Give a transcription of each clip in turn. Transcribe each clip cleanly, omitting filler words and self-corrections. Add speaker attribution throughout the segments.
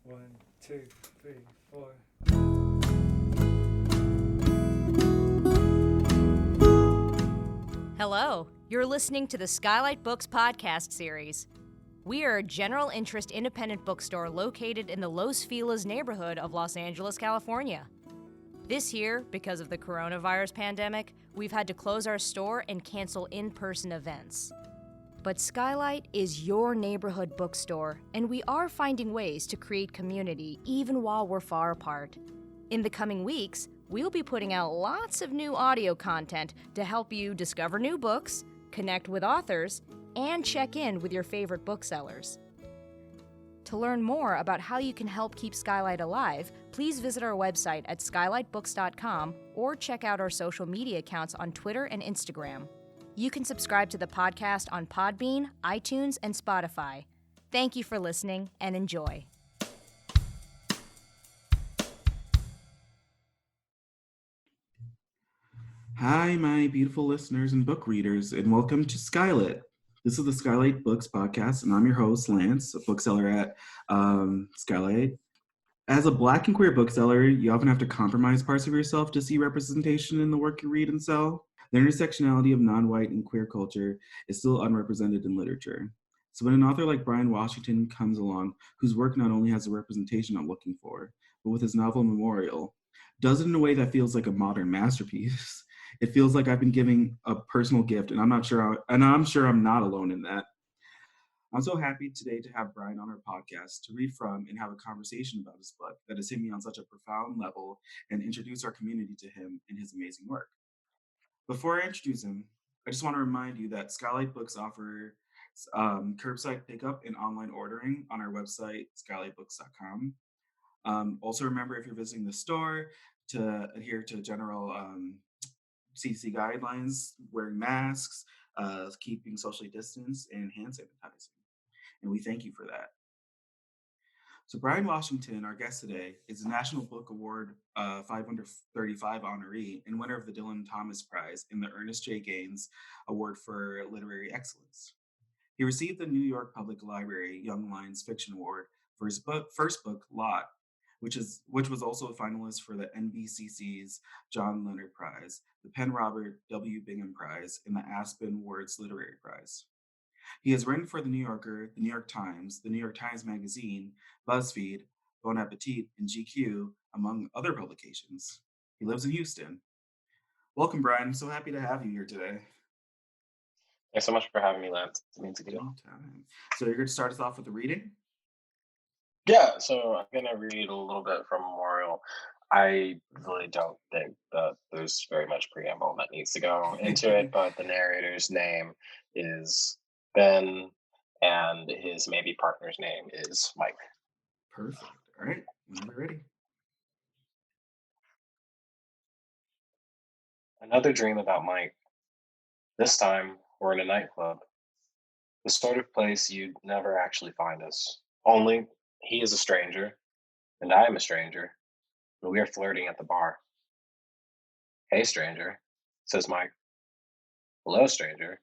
Speaker 1: One, two, three, four.
Speaker 2: Hello, you're listening to the SKYLIT Books podcast series. We are a general interest independent bookstore located in the Los Feliz neighborhood of Los Angeles, California. This year, because of the coronavirus pandemic, we've had to close our store and cancel in-person events. But SKYLIT is your neighborhood bookstore, and we are finding ways to create community even while we're far apart. In the coming weeks, we'll be putting out lots of new audio content to help you discover new books, connect with authors, and check in with your favorite booksellers. To learn more about how you can help keep SKYLIT alive, please visit our website at skylitbooks.com or check out our social media accounts on Twitter and Instagram. You can subscribe to the podcast on Podbean, iTunes, and Spotify. Thank you for listening and enjoy.
Speaker 3: Hi, my beautiful listeners and book readers, and welcome to SKYLIT. This is the SKYLIT Books podcast, and I'm your host, Lance, a bookseller at SKYLIT. As a Black and queer bookseller, you often have to compromise parts of yourself to see representation in the work you read and sell. The intersectionality of non-white and queer culture is still unrepresented in literature. So when an author like Bryan Washington comes along, whose work not only has the representation I'm looking for, but with his novel Memorial, does it in a way that feels like a modern masterpiece. It feels like I've been giving a personal gift, and I'm sure I'm not alone in that. I'm so happy today to have Bryan on our podcast to read from and have a conversation about his book that has hit me on such a profound level and introduce our community to him and his amazing work. Before I introduce him, I just want to remind you that SKYLIT Books offer curbside pickup and online ordering on our website, skylitbooks.com. Also remember, if you're visiting the store, to adhere to general CDC guidelines, wearing masks, keeping socially distanced, and hand sanitizing. And we thank you for that. So Bryan Washington, our guest today, is a National Book Award 535 honoree and winner of the Dylan Thomas Prize and the Ernest J. Gaines Award for Literary Excellence. He received the New York Public Library Young Lions Fiction Award for his first book, Lot, which was also a finalist for the NBCC's John Leonard Prize, the Penn Robert W. Bingham Prize, and the Aspen Words Literary Prize. He has written for The New Yorker, The New York Times Magazine, BuzzFeed, Bon Appetit, and GQ, among other publications. He lives in Houston. Welcome, Bryan. I'm so happy to have you here today.
Speaker 4: Thanks so much for having me, Lance. It means a good deal.
Speaker 3: So you're going to start us off with the reading?
Speaker 4: Yeah, so I'm going to read a little bit from Memorial. I really don't think that there's very much preamble that needs to go into it, but the narrator's name is Ben, and his maybe partner's name is Mike.
Speaker 3: Perfect. All right, whenever you're ready.
Speaker 4: Another dream about Mike. This time, we're in a nightclub. The sort of place you'd never actually find us. Only, he is a stranger, and I am a stranger, and we are flirting at the bar. Hey, stranger, says Mike. Hello, stranger,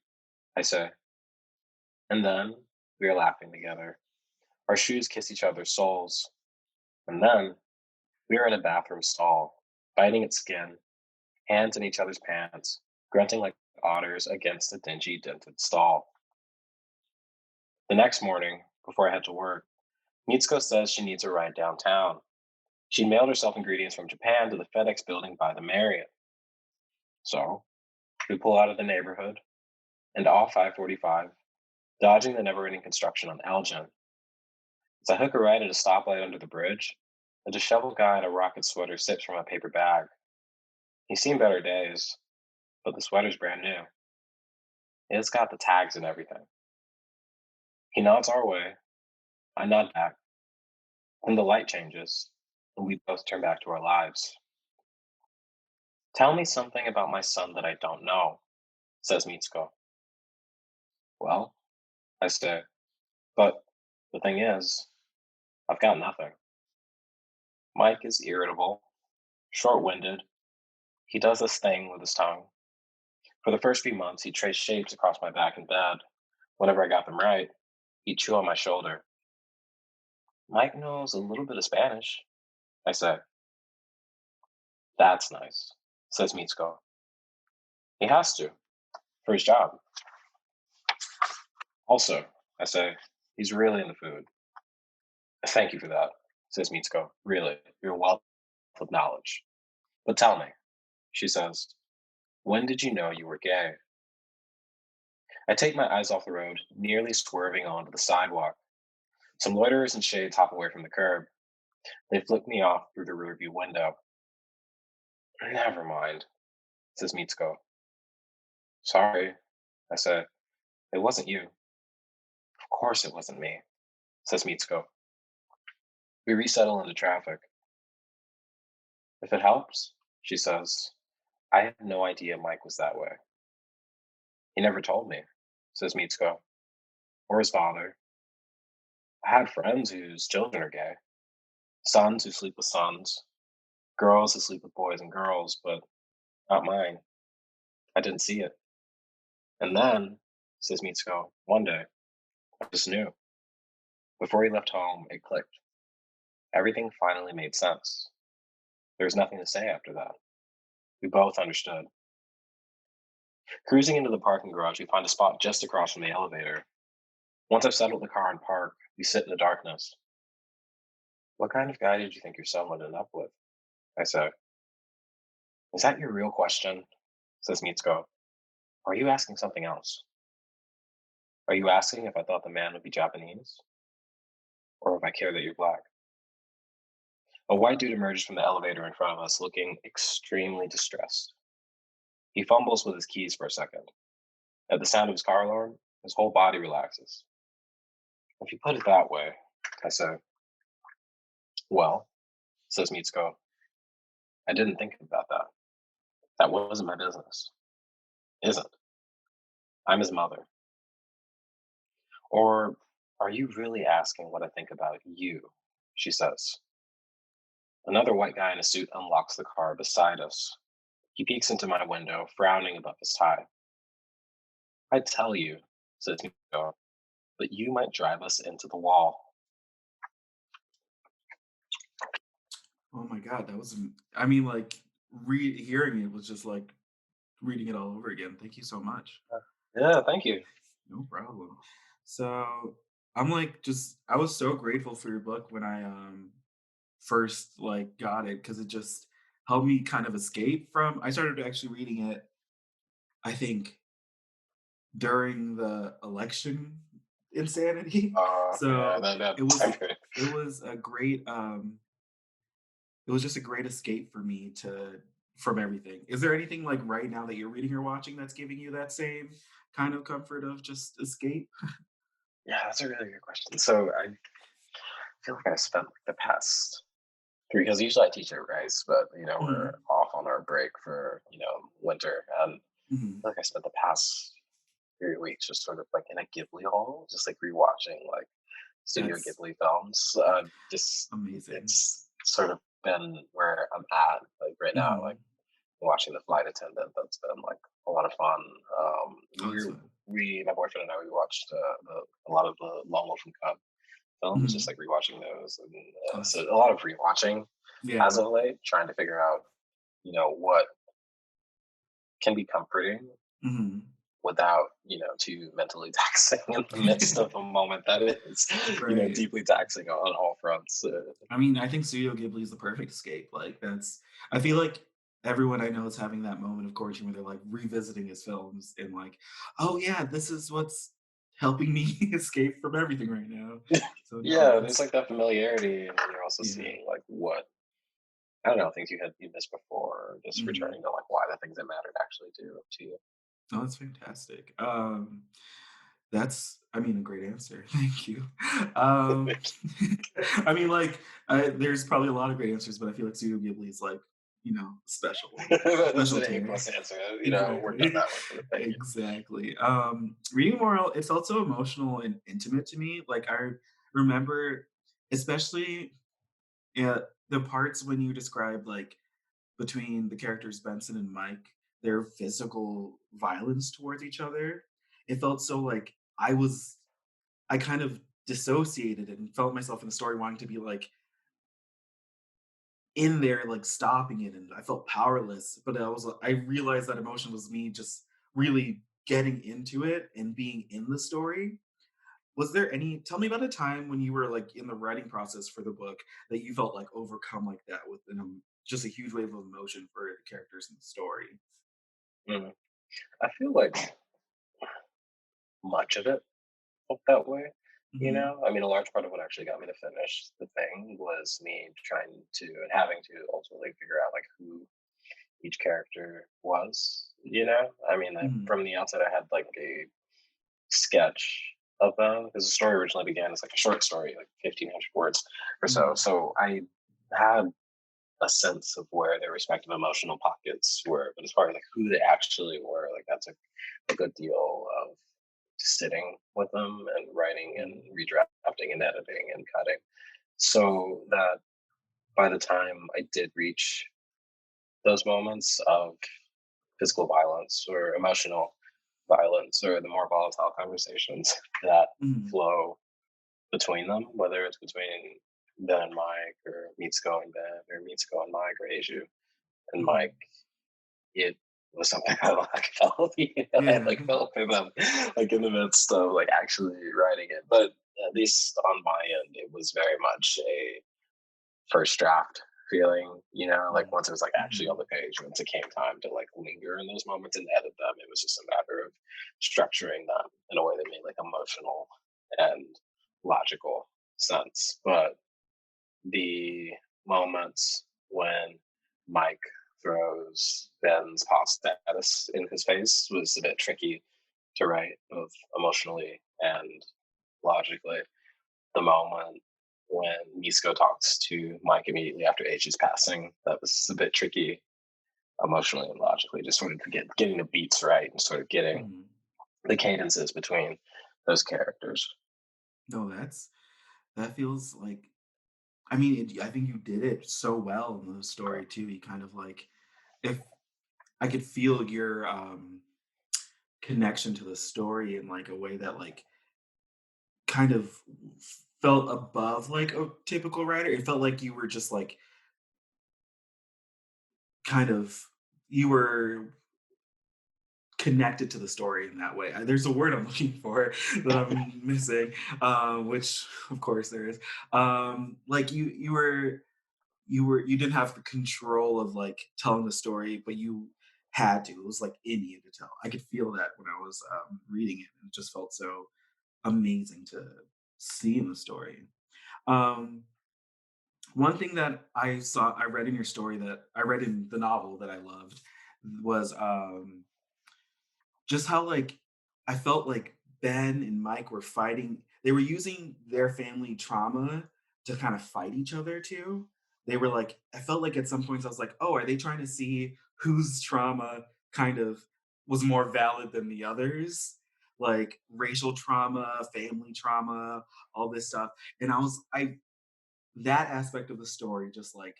Speaker 4: I say. And then we are laughing together. Our shoes kiss each other's soles. And then we are in a bathroom stall, biting at skin, hands in each other's pants, grunting like otters against a dingy, dented stall. The next morning, before I head to work, Mitsuko says she needs a ride downtown. She mailed herself ingredients from Japan to the FedEx building by the Marriott. So, we pull out of the neighborhood and off 545, dodging the never-ending construction on Elgin. As I hook a ride at a stoplight under the bridge, a disheveled guy in a rocket sweater sips from a paper bag. He's seen better days, but the sweater's brand new. It's got the tags and everything. He nods our way. I nod back. Then the light changes, and we both turn back to our lives. Tell me something about my son that I don't know, says Mitsuko. Well, I say, but the thing is, I've got nothing. Mike is irritable, short-winded. He does this thing with his tongue. For the first few months, he traced shapes across my back in bed. Whenever I got them right, he'd chew on my shoulder. Mike knows a little bit of Spanish, I say. That's nice, says Mitsuko. He has to, for his job. Also, I say, he's really into food. Thank you for that, says Mitsuko. Really, you're a wealth of knowledge. But tell me, she says, when did you know you were gay? I take my eyes off the road, nearly swerving onto the sidewalk. Some loiterers in shades hop away from the curb. They flick me off through the rearview window. Never mind, says Mitsuko. Sorry, I say. It wasn't you. Of course it wasn't me, says Mitsuko. We resettle into traffic. If it helps, she says, I had no idea Mike was that way. He never told me, says Mitsuko, or his father. I had friends whose children are gay, sons who sleep with sons, girls who sleep with boys and girls, but not mine. I didn't see it. And then, says Mitsuko, one day, I just knew. Before he left home, it clicked. Everything finally made sense. There was nothing to say after that. We both understood. Cruising into the parking garage, we find a spot just across from the elevator. Once I've settled the car in park, we sit in the darkness. What kind of guy did you think your son would end up with? I say. Is that your real question? Says Mitsuko. Or are you asking something else? Are you asking if I thought the man would be Japanese? Or if I care that you're black? A white dude emerges from the elevator in front of us, looking extremely distressed. He fumbles with his keys for a second. At the sound of his car alarm, his whole body relaxes. If you put it that way, I say. Well, says Mitsuko, I didn't think about that. That wasn't my business. Isn't. I'm his mother. Or are you really asking what I think about you? She says. Another white guy in a suit unlocks the car beside us. He peeks into my window, frowning above his tie. I tell you, says Mitsuko, but you might drive us into the wall.
Speaker 3: Oh my God, that was, I mean, like, hearing it was just like reading it all over again. Thank you so much.
Speaker 4: Yeah, thank you.
Speaker 3: No problem. So I'm like, just, I was so grateful for your book when I first like got it, because it just helped me kind of escape from, I started actually reading it, I think, during the election insanity.
Speaker 4: Yeah,
Speaker 3: So
Speaker 4: that
Speaker 3: it was
Speaker 4: time period.
Speaker 3: it was a great it was just a great escape for me to from everything. Is there anything like right now that you're reading or watching that's giving you that same kind of comfort of just escape?
Speaker 4: Yeah, that's a really good question. So I feel like I spent like the past three, because usually I teach at Rice, but we're
Speaker 3: Mhm,
Speaker 4: off on our break for winter, and I
Speaker 3: mhm.
Speaker 4: feel like I spent the past 3 weeks just sort of like in a Ghibli hole, just like rewatching like Studio
Speaker 3: That's
Speaker 4: Ghibli films. Just
Speaker 3: amazing.
Speaker 4: it's sort of been where I'm at like right now, like
Speaker 3: Mhm.
Speaker 4: watching The Flight Attendant. That's been like a lot of fun.
Speaker 3: Oh, that's fun.
Speaker 4: My boyfriend and I, we watched a lot of the Lone Wolf and Cub films, just
Speaker 3: Mhm.
Speaker 4: like rewatching those, and
Speaker 3: Oh,
Speaker 4: so
Speaker 3: that's
Speaker 4: a lot of rewatching as
Speaker 3: yeah.
Speaker 4: of late, trying to figure out what can be comforting
Speaker 3: Mhm.
Speaker 4: without too mentally taxing in the midst of a moment that is
Speaker 3: Right.
Speaker 4: deeply taxing on all fronts.
Speaker 3: I mean, I think Studio Ghibli is the perfect escape. Like that's I feel like everyone I know is having that moment of courting where they're like revisiting his films and like, oh yeah, this is what's helping me escape from everything right now. So no,
Speaker 4: Yeah, there's
Speaker 3: that's
Speaker 4: like that familiarity, and then you're also
Speaker 3: yeah.
Speaker 4: seeing like what I don't know, things you missed before, just
Speaker 3: Mhm.
Speaker 4: returning to like why the things that mattered actually do to you.
Speaker 3: Oh, that's fantastic. That's, I mean, a great answer. Thank you. Um, I mean, like, there's probably a lot of great answers, but I feel like Studio Ghibli is like, special one,
Speaker 4: This is
Speaker 3: special
Speaker 4: an A
Speaker 3: tier.
Speaker 4: plus answer. Worked on
Speaker 3: Exactly.
Speaker 4: that one for the thank you.
Speaker 3: Exactly. Reading Moral, it's also emotional and intimate to me. Like, I remember, especially the parts when you described, like, between the characters Benson and Mike, their physical violence towards each other. It felt so like I kind of dissociated and felt myself in the story wanting to be like in there, like stopping it, and I felt powerless. But I realized that emotion was me just really getting into it and being in the story. Was there any tell me about a time when you were like in the writing process for the book that you felt like overcome like that with just a huge wave of emotion for the characters in the story?
Speaker 4: Mm. I feel like much of it felt that way.
Speaker 3: Hmm.
Speaker 4: I mean, a large part of what actually got me to finish the thing was me trying to and having to ultimately figure out like who each character was. I mean,
Speaker 3: Hmm.
Speaker 4: from the outset, I had like a sketch of them because the story originally began as like a short story, like 1,500 words or so.
Speaker 3: Hmm.
Speaker 4: So I had a sense of where their respective emotional pockets were, but as far as like who they actually were, like that's a good deal of sitting with them and writing and redrafting and editing and cutting, so that by the time I did reach those moments of physical violence or emotional violence or the more volatile conversations that
Speaker 3: Hmm.
Speaker 4: flow between them, whether it's between Ben and Mike or Mitsuko and Ben or Mitsuko and Mike or Eiju and Mike,
Speaker 3: Hmm.
Speaker 4: it was something I like felt, I
Speaker 3: Yeah.
Speaker 4: like felt for them, like in the midst of like actually writing it. But at least on my end, it was very much a first draft feeling, like once it was like actually on
Speaker 3: Hmm.
Speaker 4: the page, once it came time to like linger in those moments and edit them, it was just a matter of structuring them in a way that made like emotional and logical sense. But the moments when Mike throws Ben's pop status in his face was a bit tricky to write, both emotionally and logically. The moment when Misko talks to Mike immediately after H's passing, that was a bit tricky emotionally and logically, just sort of getting the beats right and sort of getting
Speaker 3: Hmm.
Speaker 4: the cadences between those characters.
Speaker 3: No, that feels like, I mean, I think you did it so well in the story too. You kind of like, if I could feel your connection to the story in like a way that like kind of felt above like a typical writer. It felt like you were just like kind of you were connected to the story in that way. There's a word I'm looking for that I'm missing, which of course there is. Like you didn't have the control of like telling the story, but you had to. It was like in you to tell. I could feel that when I was reading it, and it just felt so amazing to see in the story. Um, One thing that I read in your story that I read in the novel that I loved was just how like I felt like Ben and Mike were fighting. They were using their family trauma to kind of fight each other too. They were like, I felt like at some points I was like, oh, are they trying to see whose trauma kind of was more valid than the others? Like racial trauma, family trauma, all this stuff. And I that aspect of the story just like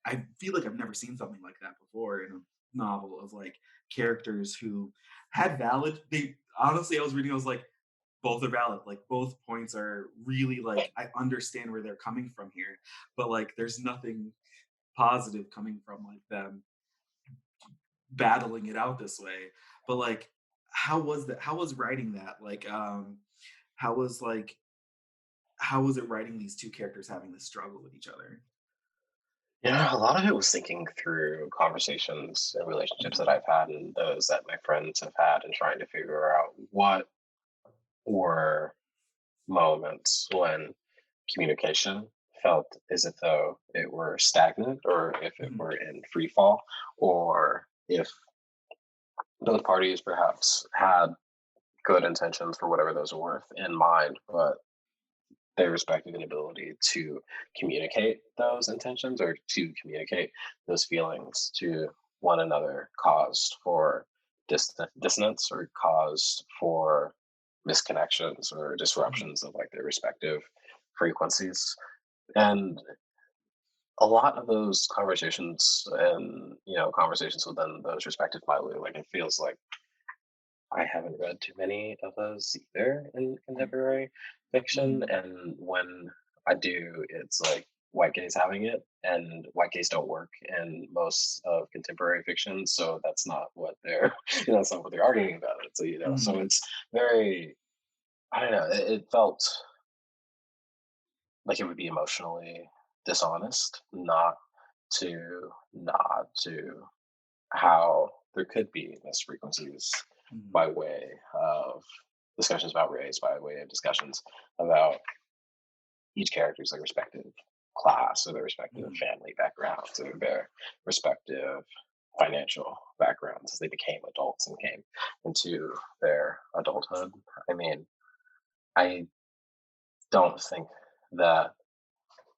Speaker 3: I feel like I've never seen something like that before in a novel of like characters who had valid they honestly I was reading, I was like, both are valid. Like both points are really like I understand where they're coming from here, but like there's nothing positive coming from like them battling it out this way. But like how was writing that? Like how was like how was it writing these two characters having this struggle with each other?
Speaker 4: Yeah, a lot of it was thinking through conversations and relationships that
Speaker 3: Mhm.
Speaker 4: I've had and those that my friends have had and trying to figure out what were moments when communication felt as if though it were stagnant or if it
Speaker 3: Mhm.
Speaker 4: were in free fall or if both parties perhaps had good intentions for whatever those were worth in mind, but their respective inability to communicate those intentions or to communicate those feelings to one another caused for dissonance or caused for misconnections or
Speaker 3: Mhm.
Speaker 4: disruptions of like their respective frequencies. And a lot of those conversations and conversations within those respective family, like it feels like I haven't read too many of those either in contemporary fiction,
Speaker 3: Mhm.
Speaker 4: and when I do, it's like white gays having it, and white gays don't work in most of contemporary fiction, so that's not what they're that's not what they're arguing about. It. So so
Speaker 3: Mhm.
Speaker 4: it's very I don't know. It felt like it would be emotionally dishonest not to how there could be missed frequencies
Speaker 3: Mhm.
Speaker 4: by way of discussions about race, by way of discussions about each character's like respective class or their respective
Speaker 3: Mhm.
Speaker 4: family backgrounds or their respective financial backgrounds as they became adults and came into their adulthood. I mean, I don't think that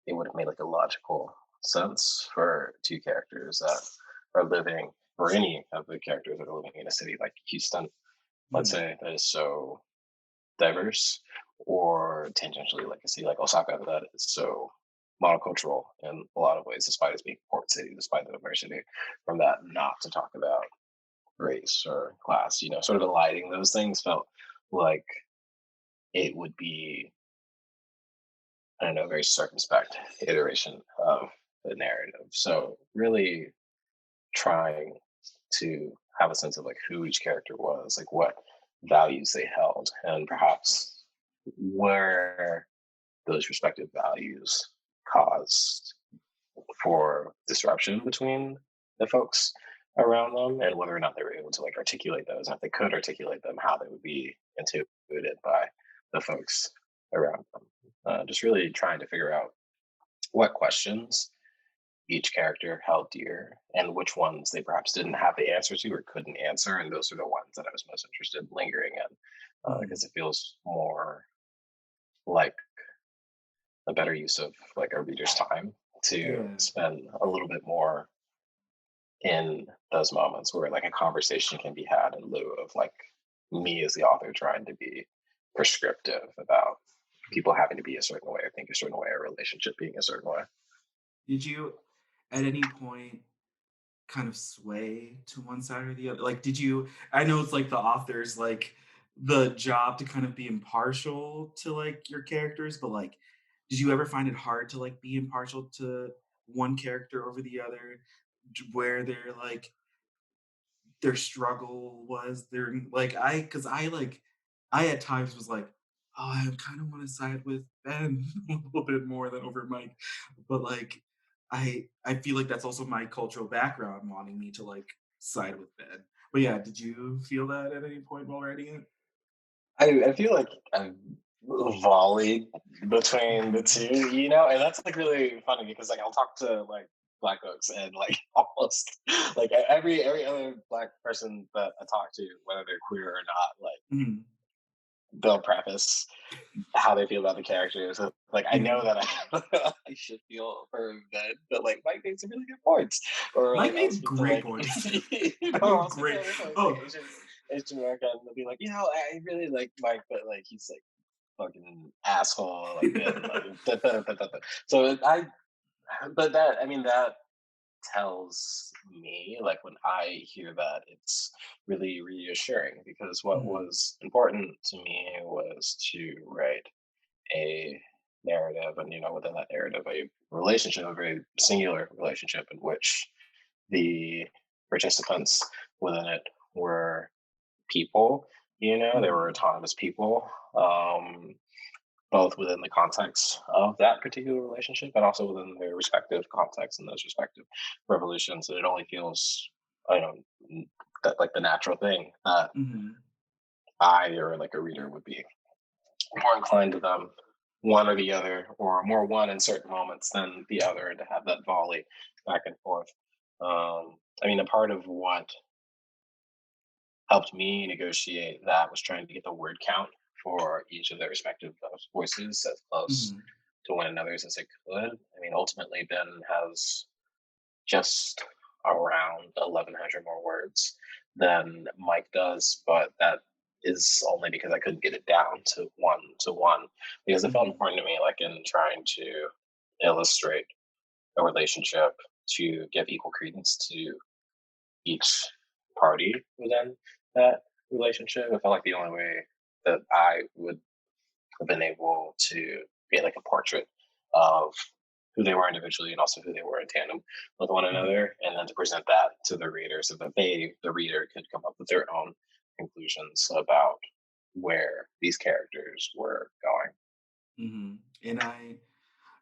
Speaker 4: it would have made like a logical sense for two characters that are living, or any of the characters that are living in a city like Houston, let's
Speaker 3: Mhm.
Speaker 4: say, that is so diverse, or tangentially like a city like Osaka that is so monocultural in a lot of ways, despite its being a port city, despite the diversity from that, not to talk about race or class, sort of eliding those things felt like it would be, I don't know, a very circumspect iteration of the narrative. So really trying to have a sense of like who each character was, like what values they held, and perhaps where those respective values caused for disruption between the folks around them, and whether or not they were able to like articulate those. And if they could articulate them, how they would be intuited by the folks around them. Just really trying to figure out what questions each character held dear and which ones they perhaps didn't have the answer to or couldn't answer. And those are the ones that I was most interested in lingering in
Speaker 3: Mhm.
Speaker 4: because it feels more like a better use of like a reader's time to
Speaker 3: Yeah.
Speaker 4: spend a little bit more in those moments where like a conversation can be had in lieu of like me as the author trying to be prescriptive about people having to be a certain way or think a certain way or relationship being a certain way.
Speaker 3: Did you, at any point, kind of sway to one side or the other? Like, did you? I know it's like the author's like the job to kind of be impartial to like your characters, but like, did you ever find it hard to like be impartial to one character over the other, where they're like their struggle was their like because I like I at times was like, oh, I kind of want to side with Ben a little bit more than over Mike, but like I feel like that's also my cultural background wanting me to like side with Ben. But yeah, did you feel that at any point while writing it?
Speaker 4: I feel like I've volleyed between the two, and that's like really funny because like I'll talk to like black folks and like almost like every other black person that I talk to, whether they're queer or not, like
Speaker 3: Mhm.
Speaker 4: they'll preface how they feel about the characters. So, like I know
Speaker 3: Yeah.
Speaker 4: that I should feel for Ben, but like Mike made some really good points. Or
Speaker 3: Mike
Speaker 4: like I'll
Speaker 3: made
Speaker 4: speak to
Speaker 3: great
Speaker 4: like
Speaker 3: points.
Speaker 4: I'll speak to
Speaker 3: Great.
Speaker 4: other folks like
Speaker 3: Oh,
Speaker 4: Asian American and they'll be like, I really like Mike, but like he's like fucking asshole like Ben. Like da, da, da, da, da. So I but that I mean that tells me like when I hear that it's really reassuring because what
Speaker 3: mhm,
Speaker 4: was important to me was to write a narrative and within that narrative a relationship, a very singular relationship in which the participants within it were people, they were
Speaker 3: mhm,
Speaker 4: autonomous people, both within the context of that particular relationship and also within their respective contexts and those respective revolutions. And it only feels, I don't know, that like the natural thing that
Speaker 3: mhm,
Speaker 4: I or like a reader would be more inclined to them one or the other, or more one in certain moments than the other, and to have that volley back and forth. I mean, a part of what helped me negotiate that was trying to get the word count for each of their respective voices as close
Speaker 3: mhm,
Speaker 4: to one another's as it could. I mean, ultimately, Ben has just around 1,100 more words than Mike does, but that is only because I couldn't get it down to one because it felt
Speaker 3: mhm,
Speaker 4: important to me, like in trying to illustrate a relationship, to give equal credence to each party within that relationship. It felt like the only way that I would have been able to create like a portrait of who they were individually and also who they were in tandem with one
Speaker 3: Mhm.
Speaker 4: another, and then to present that to the reader so that they, the reader, could come up with their own conclusions about where these characters were going.
Speaker 3: Mhm. And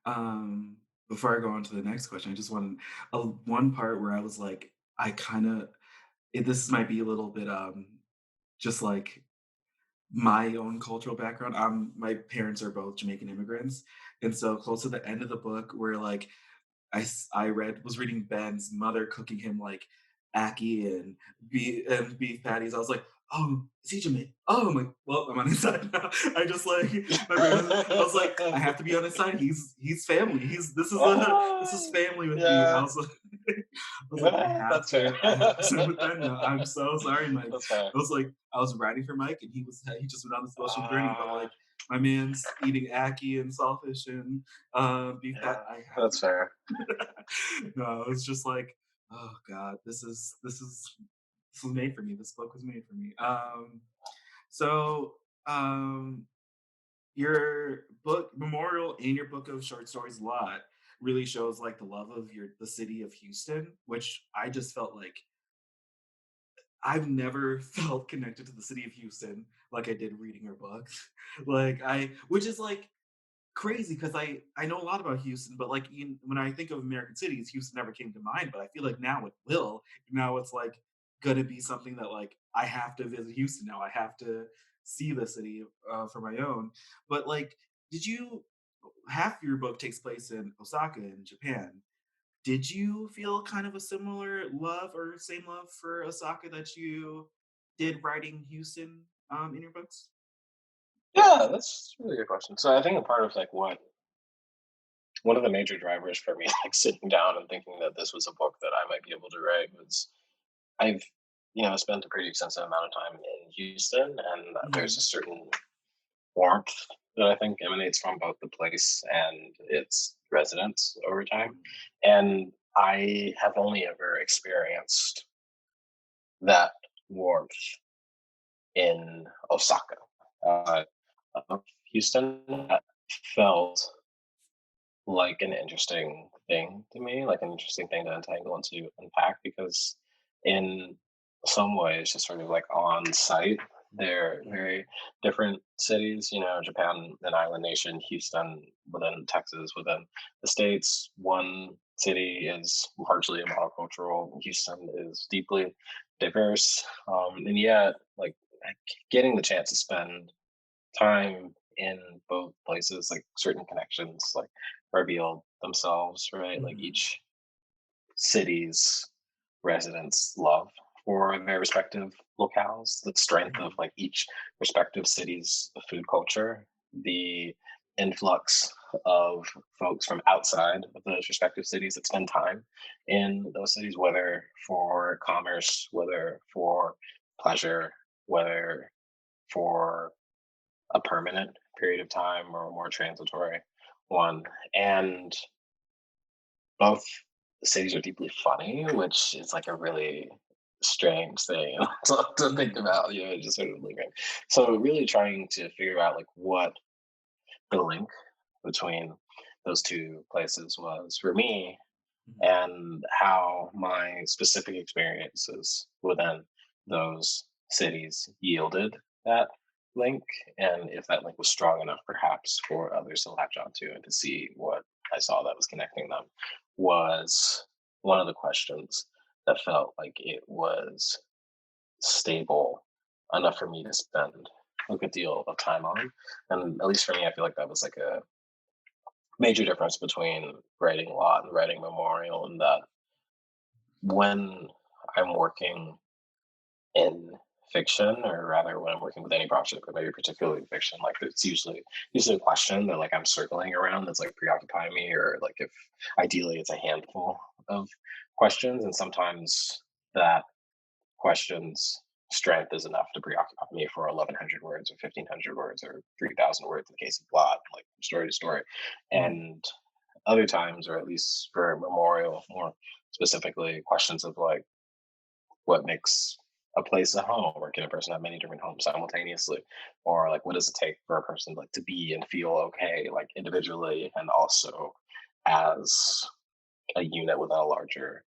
Speaker 3: um, before I go on to the next question, I just want one part where I was like, I kind of, this might be a little bit, just like my own cultural background. My parents are both Jamaican immigrants, and so close to the end of the book, where like was reading Ben's mother cooking him like ackee and beef patties. I was like, oh, is he Jamaican? Oh my, well, I'm on his side now. I just like my parents. I was like, I have to be on his side. He's family. This is family with me. I
Speaker 4: Yeah,
Speaker 3: was like, I was like,
Speaker 4: yeah, that's fair.
Speaker 3: I have to sit with Ben now. I'm so sorry, Mike.
Speaker 4: That's fair.
Speaker 3: I was like, I was writing for Mike, and he just went on this emotional journey, but
Speaker 4: Uh,
Speaker 3: like. My man's eating ackee and saltfish and beef
Speaker 4: yeah,
Speaker 3: pat. I have to
Speaker 4: that's fair.
Speaker 3: no, it's just like, oh god, this was made for me. This book was made for me. So um, your book memorial and your book of short stories, lot, really shows like the love of the city of Houston, which I just felt like I've never felt connected to the city of Houston like I did reading your book. Which is like crazy because I know a lot about Houston, but like when I think of American cities, Houston never came to mind. But I feel like now it will. Now it's like gonna be something that like I have to visit Houston now. I have to see the city for my own. But like, did you? Half your book takes place in Osaka in Japan. Did you feel kind of a similar love or same love for Osaka that you did writing Houston in your books?
Speaker 4: Yeah, that's a really good question. So I think a part of like what one of the major drivers for me, like sitting down and thinking that this was a book that I might be able to write, was I've spent a pretty extensive amount of time in Houston, and there's a
Speaker 3: Hmm.
Speaker 4: certain warmth that I think emanates from both the place and its residents over time. And I have only ever experienced that warmth in Osaka. Uh, Houston felt like an interesting thing to me, like an interesting thing to untangle and to unpack because in some ways, just sort of like on site, they're very different cities. Japan, an island nation, Houston within Texas, within the States. One city is largely monocultural, Houston is deeply diverse. And yet, like getting the chance to spend time in both places, like certain connections, like reveal themselves, right? Like
Speaker 3: Hmm.
Speaker 4: each city's residents' love for their respective locales, the strength of
Speaker 3: Hmm.
Speaker 4: like each respective city's food culture, the influx of folks from outside of those respective cities that spend time in those cities, whether for commerce, whether for pleasure, whether for a permanent period of time or a more transitory one. And both cities are deeply funny, which is like a really strange thing to think
Speaker 3: Hmm.
Speaker 4: about, just sort of lingering. So really trying to figure out like what the link between those two places was for me
Speaker 3: Hmm.
Speaker 4: and how my specific experiences within those cities yielded that link, and if that link was strong enough perhaps for others to latch onto and to see what I saw that was connecting them was one of the questions that felt like it was stable enough for me to spend a good deal of time on. And at least for me, I feel like that was like a major difference between writing lot and writing memorial, and that when I'm working in fiction, or rather when I'm working with any project, but maybe particularly fiction, like it's usually a question that like I'm circling around that's like preoccupying me, or like if ideally it's a handful of questions, and sometimes that question's strength is enough to preoccupy me for 1100 words or 1500 words or 3000 words in the case of plot, like story to story.
Speaker 3: Hmm.
Speaker 4: And other times, or at least for memorial more specifically, questions of like what makes a place a home, or can a person have many different homes simultaneously? Or like what does it take for a person like to be and feel okay, like individually and also as a unit within a larger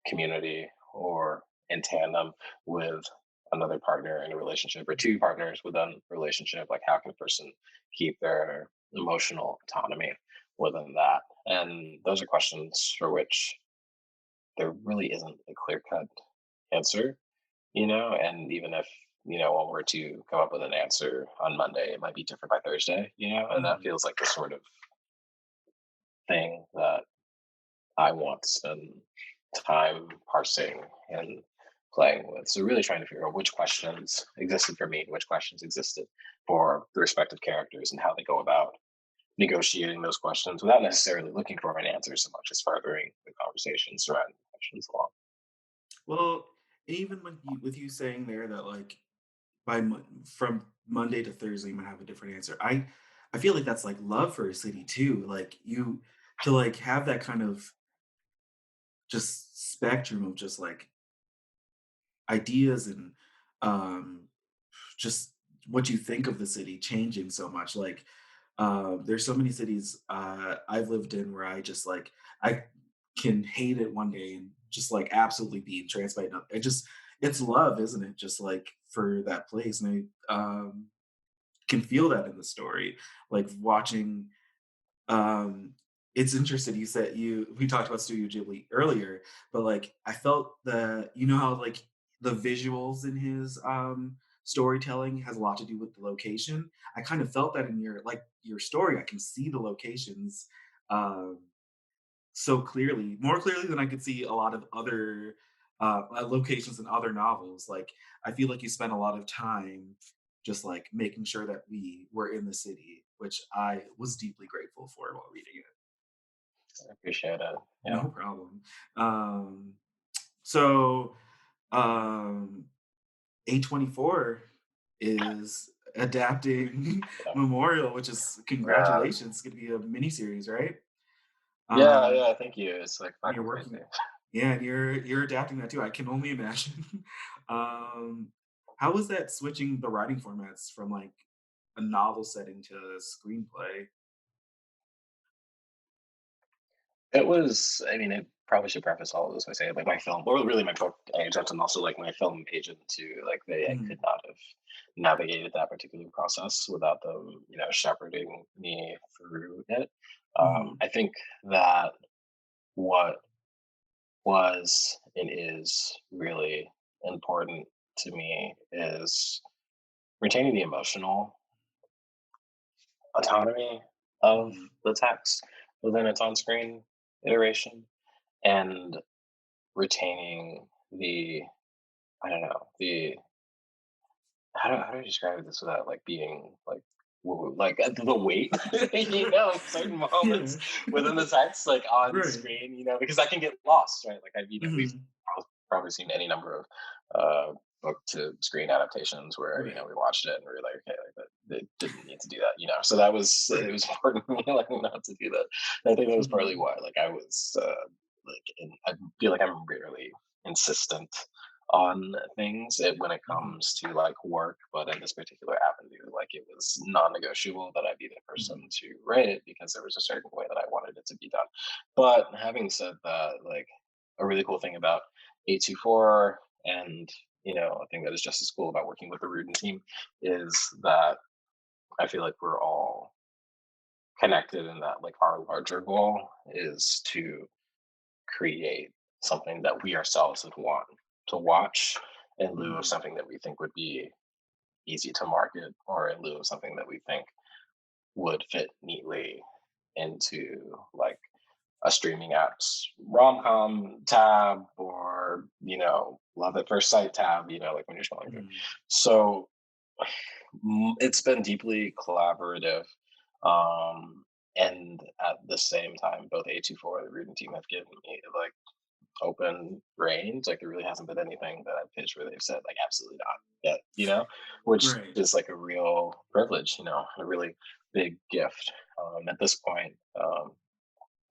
Speaker 4: community, or in tandem with another partner in a relationship, or two partners within a relationship? Like how can a person keep their emotional autonomy within that? And those are questions for which there really isn't a clear cut answer, and even if one were to come up with an answer on Monday, it might be different by Thursday, and that
Speaker 3: Mhm.
Speaker 4: feels like the sort of thing that I want to spend time parsing and playing with. So really trying to figure out which questions existed for me, which questions existed for the respective characters, and how they go about negotiating those questions without necessarily looking for an answer so much as furthering the conversation surrounding the questions along.
Speaker 3: Well, even with you saying there that like from Monday to Thursday you might have a different answer. I feel like that's like love for a city too. Like you to like have that kind of just spectrum of just like ideas and um just what you think of the city changing so much. Like there's so many cities I've lived in where I just like I can hate it one day and just like absolutely be entranced by it. It just it's love, isn't it? Just like for that place. And I can feel that in the story. Like watching um it's interesting you said you we talked about Studio Ghibli earlier, but like I felt that you know how like the visuals in his storytelling has a lot to do with the location. I kind of felt that in your story. I can see the locations um so clearly, more clearly than I could see a lot of other locations in other novels. Like I feel like you spent a lot of time just like making sure that we were in the city, which I was deeply grateful for while reading it.
Speaker 4: I appreciate it. Yeah.
Speaker 3: No problem. Um, so um, A24 is adapting
Speaker 4: Yeah.
Speaker 3: Memorial, which is
Speaker 4: Yeah.
Speaker 3: congratulations. It's gonna be a miniseries, right?
Speaker 4: Yeah,
Speaker 3: Um,
Speaker 4: yeah, thank you. It's like
Speaker 3: and you're
Speaker 4: fucking crazy.
Speaker 3: working yeah, and you're adapting that too. I can only imagine. um, how was that switching the writing formats from like a novel setting to a screenplay?
Speaker 4: It was, I mean, I probably should preface all of this by saying, like, my film, or really my book agent, and also like my film agent too, like, they
Speaker 3: Mhm,
Speaker 4: could not have navigated that particular process without them, shepherding me through it.
Speaker 3: mhm,
Speaker 4: I think that what was and is really important to me is retaining the emotional autonomy of
Speaker 3: mhm,
Speaker 4: the text within its on screen iteration, and retaining the, I don't know, the, how do I describe this without like being like like the weight, of certain
Speaker 3: yeah,
Speaker 4: moments within the text, like on
Speaker 3: right.
Speaker 4: screen, because I can get lost, right? Like we've
Speaker 3: Mhm,
Speaker 4: probably seen any number of book to screen adaptations where
Speaker 3: right,
Speaker 4: we watched it and we were like, okay, like that they didn't need to do that, so that was, it
Speaker 3: right.
Speaker 4: was important to me, like, not to do that. And I think that was partly
Speaker 3: Mhm,
Speaker 4: why, like, I was I feel like I'm really insistent on things when it
Speaker 3: mhm,
Speaker 4: comes to like work, but in this particular avenue, like it was non-negotiable that I be the person
Speaker 3: mhm,
Speaker 4: to write it because there was a certain way that I wanted it to be done. But having said that, like a really cool thing about 824, and a thing that is just as cool about working with the Rudin team, is that I feel like we're all connected in that, like, our larger goal is to create something that we ourselves would want to watch, in lieu of
Speaker 3: mhm,
Speaker 4: something that we think would be easy to market, or in lieu of something that we think would fit neatly into like a streaming app's rom-com tab, or love at first sight tab, like when you're scrolling through.
Speaker 3: mhm,
Speaker 4: So it's been deeply collaborative, um and at the same time both A24 and the Rudin team have given me like open range. Like there really hasn't been anything that I've pitched where they've said like absolutely not yet, which
Speaker 3: right.
Speaker 4: is like a real privilege, a really big gift. At this point,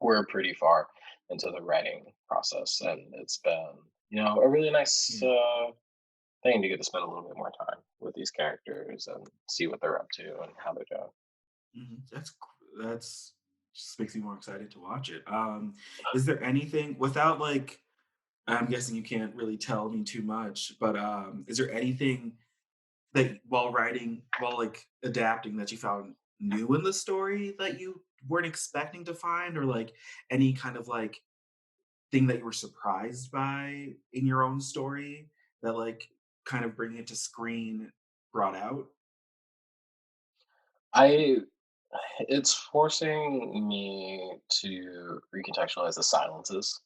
Speaker 4: we're pretty far into the writing process, and it's been, a really nice
Speaker 3: Yeah.
Speaker 4: thing to get to spend a little bit more time with these characters and see what they're up to and how they're doing.
Speaker 3: That's just makes me more excited to watch it. Is there anything without like I'm guessing you can't really tell me too much, but is there anything that while like adapting that you found new in the story that you weren't expecting to find, or like any kind of like thing that you were surprised by in your own story that like kind of bringing it to screen brought out?
Speaker 4: I It's forcing me to recontextualize the silences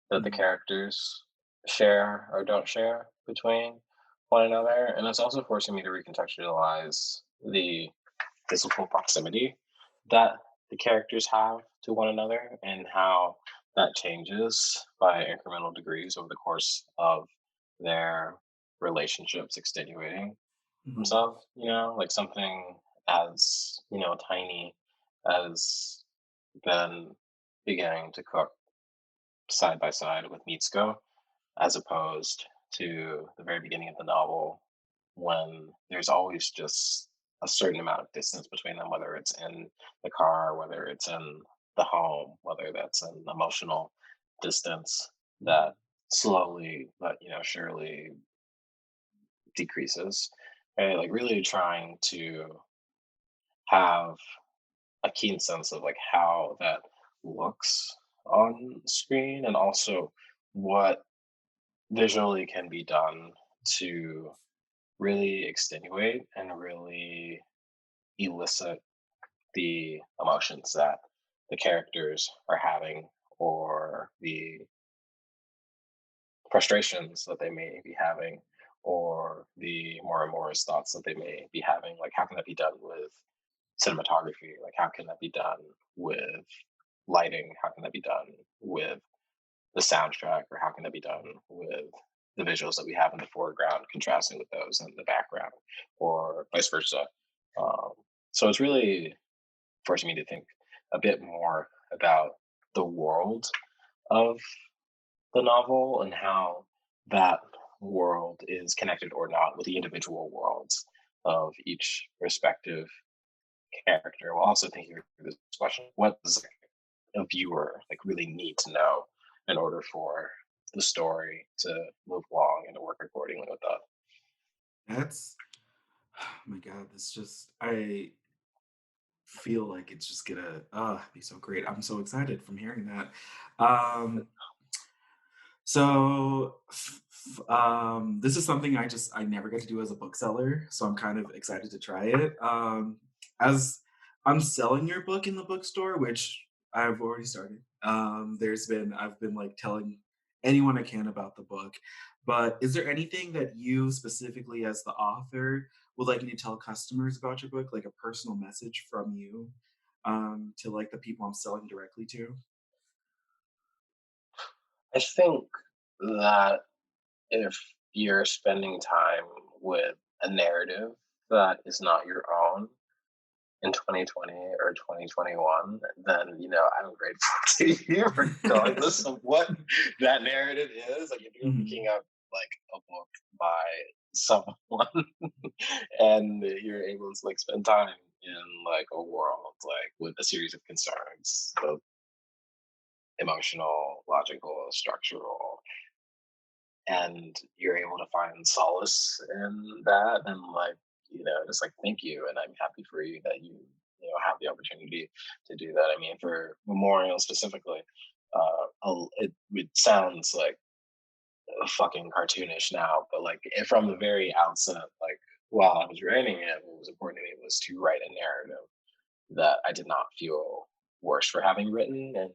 Speaker 4: that the
Speaker 3: Mhm.
Speaker 4: characters share or don't share between one another, and it's also forcing me to recontextualize the physical proximity that the characters have to one another and how that changes by incremental degrees over the course of their relationships extenuating
Speaker 3: Mhm.
Speaker 4: themselves, like something as, tiny as them beginning to cook side by side with Mitsuko, as opposed to the very beginning of the novel when there's always just a certain amount of distance between them, whether it's in the car, whether it's in the home, whether that's an emotional distance that slowly but surely decreases. And like really trying to have a keen sense of like how that looks on screen and also what visually can be done to really extenuate and really elicit the emotions that the characters are having or the frustrations that they may be having or the more amorous thoughts that they may be having. Like how can that be done with cinematography? Like how can that be done with lighting? How can that be done with the soundtrack, or how can that be done with the visuals that we have in the foreground contrasting with those in the background, or vice versa? Um, so it's really forcing me to think a bit more about the world of the novel and how that world is connected or not with the individual worlds of each respective character. While also thinking through this question: what does a viewer like really need to know in order for the story to move along and to work accordingly with that?
Speaker 3: That's oh my god, this just I feel like it's just gonna be so great. I'm so excited from hearing that. Um this is something I never get to do as a bookseller, so I'm kind of excited to try it. As I'm selling your book in the bookstore, which I've already started. I've been like telling anyone I can about the book. But is there anything that you specifically as the author would like me to tell customers about your book, like a personal message from you to like the people I'm selling directly to?
Speaker 4: I think that if you're spending time with a narrative that is not your own in 2020 or 2021, then I'm grateful to you regardless of what that narrative is. Like if you're
Speaker 3: Mhm.
Speaker 4: picking up like a book by someone and you're able to like spend time in like a world like with a series of concerns, both emotional, logical, structural, and you're able to find solace in that, and like just like thank you, and I'm happy for you that have the opportunity to do that. I mean, for Memorial specifically, it sounds like fucking cartoonish now, but like from the very outset, like while I was writing it, what was important to me was to write a narrative that I did not feel worse for having written, and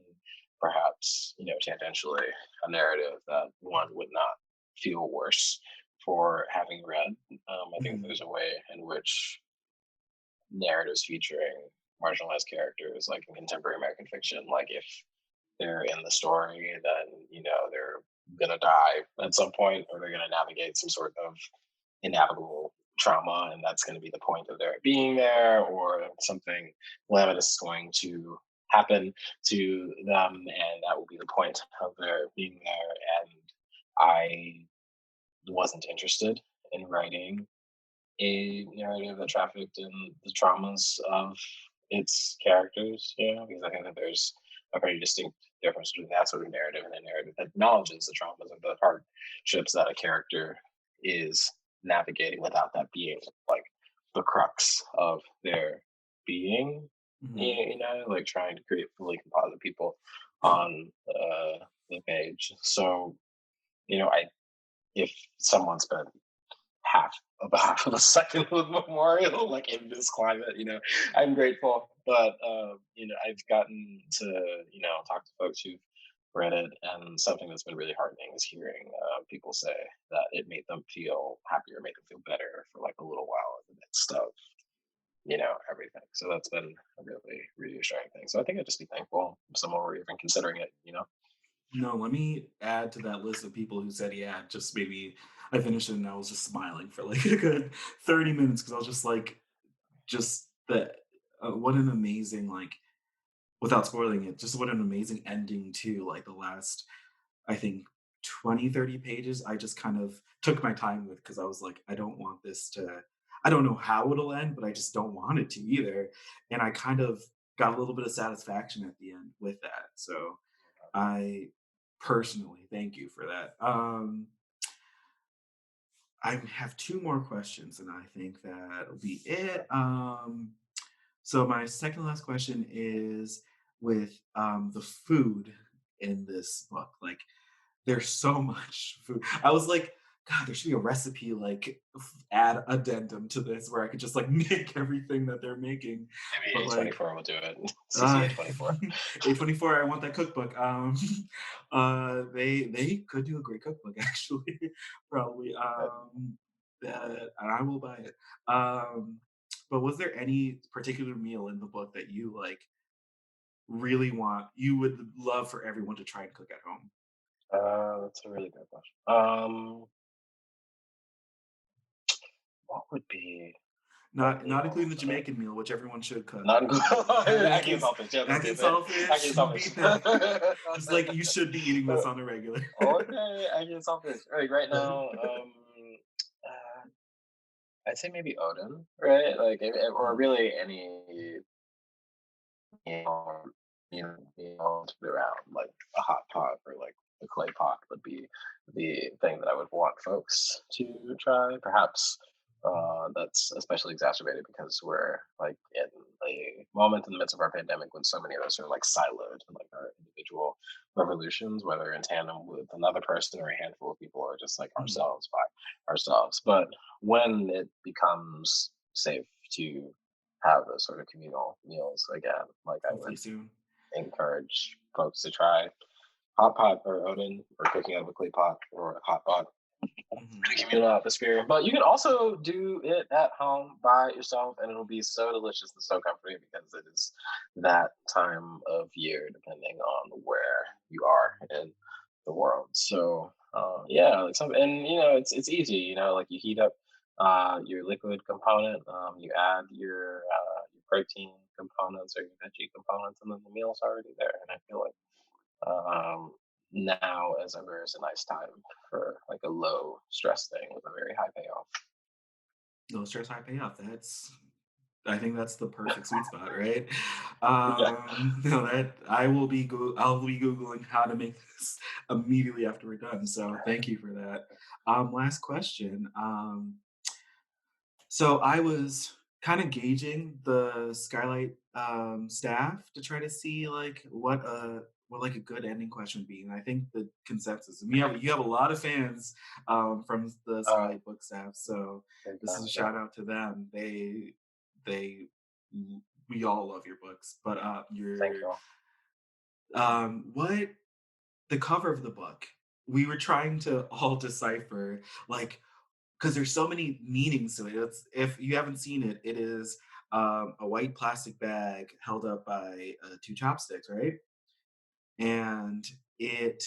Speaker 4: perhaps, tangentially, a narrative that one would not feel worse for having read. I think
Speaker 3: Mhm.
Speaker 4: there's a way in which narratives featuring marginalized characters, like in contemporary American fiction, like if they're in the story, then they're gonna die at some point, or they're gonna navigate some sort of inevitable trauma, and that's going to be the point of their being there, or something calamitous is going to happen to them, and that will be the point of their being there. And I wasn't interested in writing a narrative that trafficked in the traumas of its characters, because I think that there's a pretty distinct difference between that sort of narrative and a narrative that acknowledges the traumas and the hardships that a character is navigating without that being like the crux of their being.
Speaker 3: Mhm.
Speaker 4: Like trying to create fully composite people on the page. So, I if someone spent half of a second with Memorial, like in this climate, I'm grateful. But I've gotten to talk to folks who've read it, and something that's been really heartening is hearing people say that it made them feel happier, made them feel better for like a little while in the midst of everything. So that's been a really reassuring thing. So I think I'd just be thankful if someone were even considering it.
Speaker 3: No, let me add to that list of people who said, yeah, just maybe I finished it and I was just smiling for like a good 30 minutes because I was just like, just that, what an amazing, like, without spoiling it, just what an amazing ending to like the last, I think, 20, 30 pages. I just kind of took my time with because I was like, I don't want this to, I don't know how it'll end, but I just don't want it to either. And I kind of got a little bit of satisfaction at the end with that. So I personally thank you for that. I have two more questions, and I think that'll be it. So my second to last question is with the food in this book. Like, there's so much food. I was like, God, there should be a recipe like add addendum to this where I could just like make everything that they're making.
Speaker 4: Maybe
Speaker 3: But like,
Speaker 4: A24 will do it.
Speaker 3: uh,
Speaker 4: CCA24.
Speaker 3: A24, I want that cookbook. They could do a great cookbook actually, probably. That and I will buy it. But was there any particular meal in the book that you like really want you would love for everyone to try and cook at home?
Speaker 4: That's a really good question. What would be a
Speaker 3: Not
Speaker 4: meal
Speaker 3: including the
Speaker 4: that
Speaker 3: Jamaican meal, which everyone should cook.
Speaker 4: not I can't
Speaker 3: Because
Speaker 4: solve this. Yeah,
Speaker 3: I
Speaker 4: that's
Speaker 3: can
Speaker 4: it. Man.
Speaker 3: solve
Speaker 4: I
Speaker 3: fish,
Speaker 4: can't solve
Speaker 3: beat
Speaker 4: this.
Speaker 3: that. Just like you should be eating this on a regular.
Speaker 4: Okay, I can solve this. Right now, uh, I'd say maybe Odin, right? Like, or really any to put around like a hot pot or like a clay pot would be the thing that I would want folks to try. Perhaps that's especially exacerbated because we're like in a moment in the midst of our pandemic when so many of us are like siloed in like our individual revolutions, whether in tandem with another person or a handful of people or just like
Speaker 3: Mhm.
Speaker 4: ourselves by ourselves. But when it becomes safe to have those sort of communal meals again. Like I
Speaker 3: Hopefully
Speaker 4: would
Speaker 3: soon.
Speaker 4: encourage folks to try hot pot or Odin or cooking out of a clay pot or a hot pot
Speaker 3: Mhm.
Speaker 4: in a communal atmosphere. But you can also do it at home by yourself and it'll be so delicious and so comforting because it is that time of year depending on where you are in the world. So yeah, like some and it's easy, like you heat up your liquid component, you add your protein components or your veggie components, and then the meal's already there. And I feel like now as ever is a nice time for like a low stress thing with a very high payoff.
Speaker 3: No stress, high payoff. That's I think that's the perfect sweet spot, right?
Speaker 4: Yeah.
Speaker 3: No, that I'll be googling how to make this immediately after we're done. So thank you for that. Last question. So I was kind of gauging the Skylight staff to try to see like what like a good ending question would be, and I think the consensus. And you have a lot of fans from the
Speaker 4: Uh,
Speaker 3: Skylight book staff, so
Speaker 4: Big
Speaker 3: this is a
Speaker 4: time, yeah.
Speaker 3: shout out to them. They we all love your books, but
Speaker 4: Thank
Speaker 3: your
Speaker 4: you all.
Speaker 3: what the cover of the book we were trying to all decipher like because there's so many meanings to it. If you haven't seen it, it is a white plastic bag held up by two chopsticks, right? And it,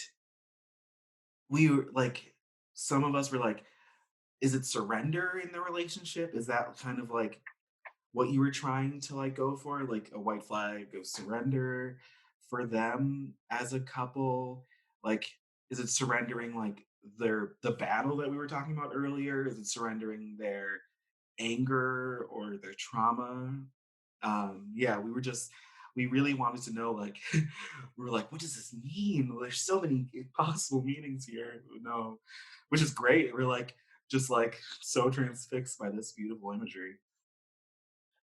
Speaker 3: we were like, some of us were like, is it surrender in the relationship? Is that kind of like what you were trying to like go for, like a white flag of surrender for them as a couple? Like, is it surrendering like the battle that we were talking about earlier? Is it surrendering their anger or their trauma? Yeah, we really wanted to know, like, we were like, what does this mean? Well, there's so many possible meanings here. No, which is great. We're like, just like so transfixed by this beautiful imagery.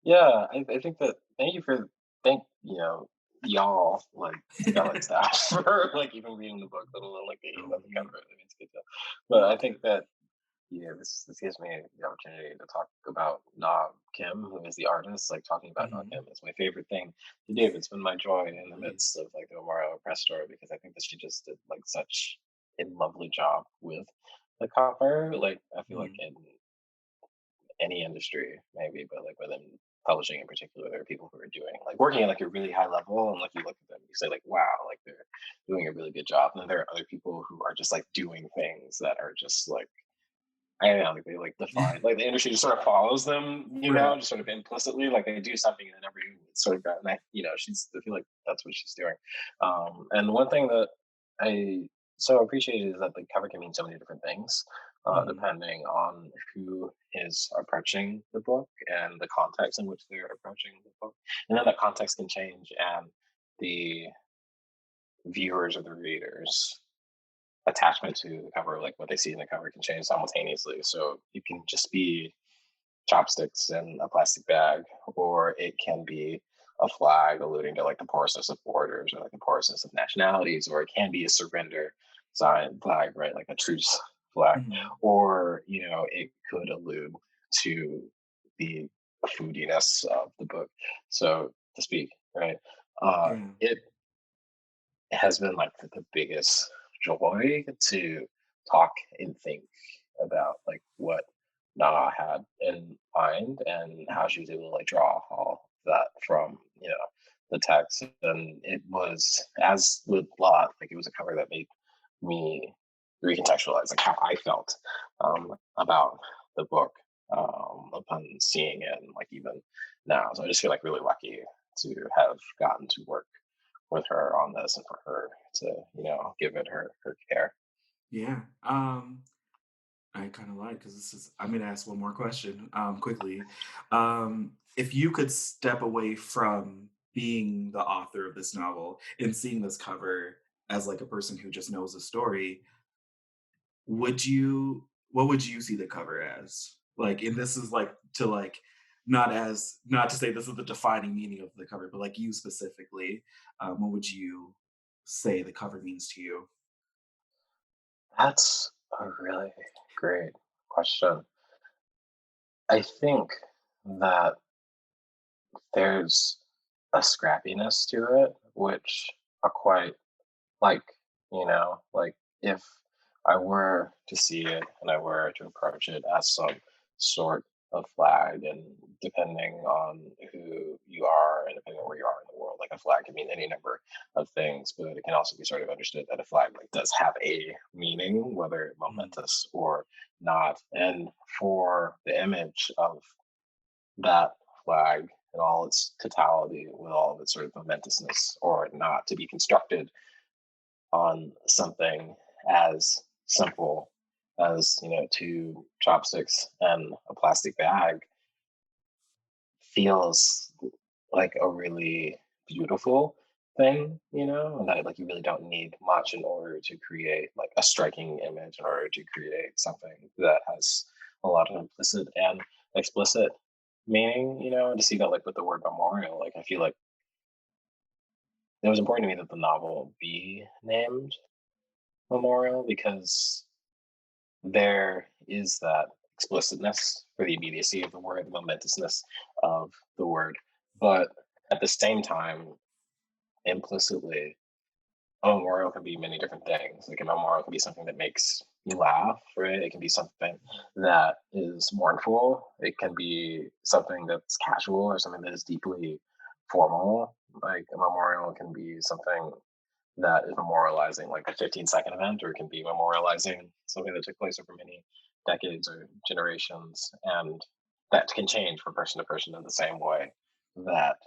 Speaker 4: Yeah, I think that thank y'all like Scarlet staff for like even reading the book, let alone like being
Speaker 3: Oh,
Speaker 4: about the
Speaker 3: yeah.
Speaker 4: cover. I mean, it's good to, but I
Speaker 3: Yeah.
Speaker 4: think that this gives me the opportunity to talk about Na Kim, who is the artist. Like talking about Na
Speaker 3: Mhm.
Speaker 4: Kim is my favorite thing to do. It's been my joy in the
Speaker 3: Great.
Speaker 4: midst of like the Memorial Press store because I think that she just did like such a lovely job with the cover. Like I feel like
Speaker 3: Mhm.
Speaker 4: in any industry maybe, but like within publishing in particular, there are people who are doing like working at like a really high level, and like you look at them, you say like, wow, like they're doing a really good job. And then there are other people who are just like doing things that are just like I don't know, like they like define like the industry just sort of follows them,
Speaker 3: Right.
Speaker 4: just sort of implicitly, like they do something and then everyone sort of got and I feel like that's what she's doing. And one thing that I so appreciate is that the cover can mean so many different things,
Speaker 3: Mhm.
Speaker 4: depending on who is approaching the book and the context in which they're approaching the book. And then that context can change and the viewers or the readers attachment to the cover, like what they see in the cover can change simultaneously. So it can just be chopsticks in a plastic bag, or it can be a flag alluding to like the porousness of borders or like the porousness of nationalities, or it can be a surrender sign flag, right? Like a truce flag,
Speaker 3: Mhm.
Speaker 4: or it could allude to the foodiness of the book, so to speak, right?
Speaker 3: Yeah.
Speaker 4: It has been like the biggest joy to talk and think about like what Na had in mind and how she was able to like draw all that from the text. And it was, as with lot, like it was a cover that made me recontextualize like how I felt about the book upon seeing it, and like even now. So I just feel like really lucky to have gotten to work with her on this and for her to give it her care.
Speaker 3: Yeah. I kind of like because this is. I'm gonna ask one more question quickly. If you could step away from being the author of this novel and seeing this cover as like a person who just knows the story, would you? What would you see the cover as? Like, and this is like to like not to say this is the defining meaning of the cover, but like you specifically, what would you say the cover means to you?
Speaker 4: That's a really great question. I think that there's a scrappiness to it, which are quite like, like if I were to see it and I were to approach it as some sort of flag, and depending on who you are and depending on where you are in the world, like a flag can mean any number of things, but it can also be sort of understood that a flag like does have a meaning, whether
Speaker 3: Mm,
Speaker 4: momentous or not. And for the image of that flag in all its totality, with all of its sort of momentousness or not, to be constructed on something as simple as two chopsticks and a plastic bag feels like a really beautiful thing, and that like you really don't need much in order to create like a striking image, in order to create something that has a lot of implicit and explicit meaning, and to see that like with the word memorial, like I feel like it was important to me that the novel be named Memorial because there is that explicitness for the immediacy of the word, the momentousness of the word. But at the same time, implicitly, a memorial can be many different things. Like a memorial can be something that makes you laugh, right? It can be something that is mournful. It can be something that's casual or something that is deeply formal. Like a memorial can be something that is memorializing like a 15-second event, or it can be memorializing something that took place over many decades or generations. And that can change from person to person in the same way that,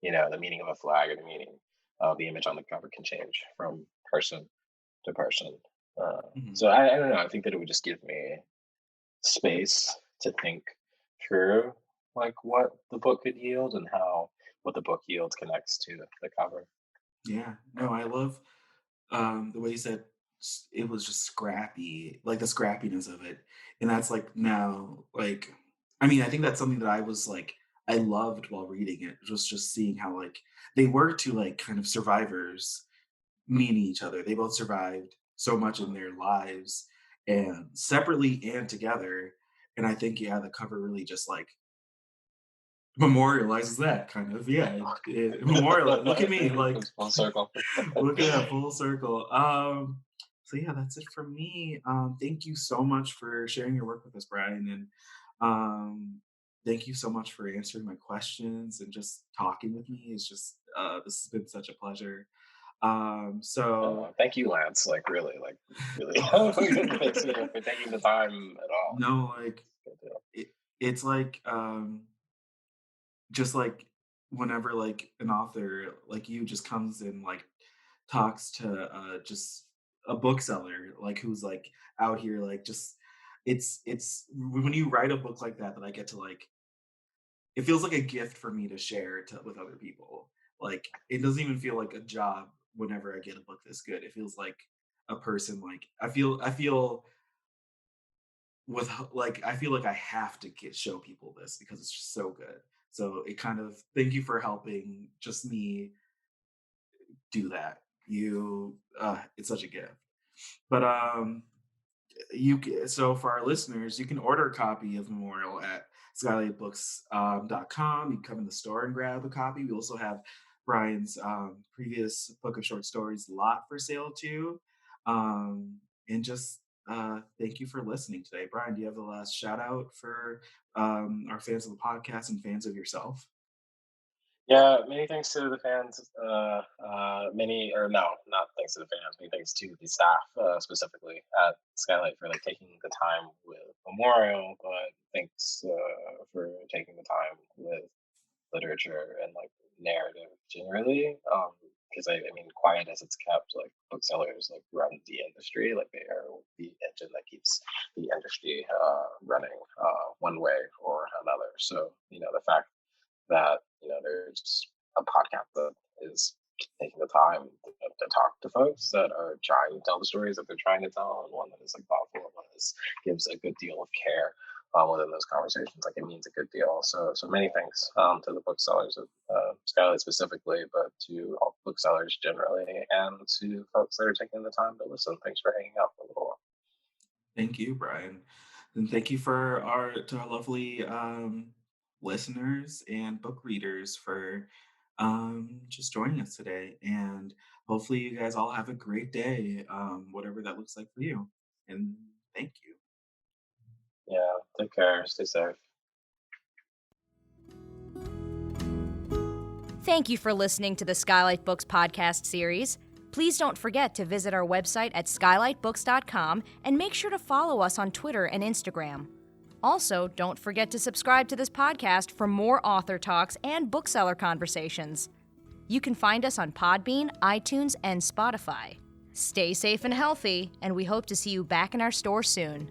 Speaker 4: the meaning of a flag or the meaning of the image on the cover can change from person person.
Speaker 3: Mhm.
Speaker 4: So I don't know. I think that it would just give me space to think through like what the book could yield and how what the book yields connects to the cover.
Speaker 3: Yeah, no, I love the way you said it was just scrappy, like the scrappiness of it. And that's like now, like, I mean, I think that's something that I was like, I loved while reading it, just seeing how like they were two like kind of survivors meeting each other. They both survived so much in their lives and separately and together. And I think, yeah, the cover really just like memorializes that kind of. Yeah, memorial. Look at me,
Speaker 4: It
Speaker 3: like
Speaker 4: comes full circle.
Speaker 3: look at that full circle. So yeah, that's it from me. Thank you so much for sharing your work with us, Brian, and thank you so much for answering my questions and just talking with me. It's just this has been such a pleasure. So
Speaker 4: Thank you, Lance. Really, for taking the time at all.
Speaker 3: no, like
Speaker 4: Good deal.
Speaker 3: it's like just like whenever like an author like you just comes and like talks to just a bookseller like who's like out here like just it's when you write a book like that that I get to like it feels like a gift for me to share with other people. Like it doesn't even feel like a job whenever I get a book this good. It feels like a person like I feel like I feel like I have to show people this because it's just so good. So it kind of thank you for helping just me do that. It's such a gift. But so for our listeners, you can order a copy of Memorial at skylightbooks.com. You can come in the store and grab a copy. We also have Brian's previous book of short stories, Lot, for sale too. And just thank you for listening today. Brian, do you have the last shout out for our fans of the podcast and fans of yourself?
Speaker 4: Yeah, many thanks to the fans. Many or no, not thanks to the fans. Many thanks to the staff, specifically at Skylight, for like taking the time with Memorial. But thanks for taking the time with literature and like narrative generally. Because I mean, quiet as it's kept, like booksellers like run the industry. Like they are the engine that keeps the industry running one way or another. So the fact that there's a podcast that is taking the time to talk to folks that are trying to tell the stories that they're trying to tell, and one that is like thoughtful, and one that gives a good deal of care within those conversations. Like it means a good deal. So many thanks to the booksellers of Skylight specifically, but to all booksellers generally, and to folks that are taking the time to listen. Thanks for hanging out for a little while.
Speaker 3: Thank you, Brian. And thank you for our lovely listeners and book readers for just joining us today. And hopefully you guys all have a great day, whatever that looks like for you. And thank you.
Speaker 4: Yeah, take care. Stay safe.
Speaker 2: Thank you for listening to the Skylight Books podcast series. Please don't forget to visit our website at skylightbooks.com and make sure to follow us on Twitter and Instagram. Also, don't forget to subscribe to this podcast for more author talks and bookseller conversations. You can find us on Podbean, iTunes, and Spotify. Stay safe and healthy, and we hope to see you back in our store soon.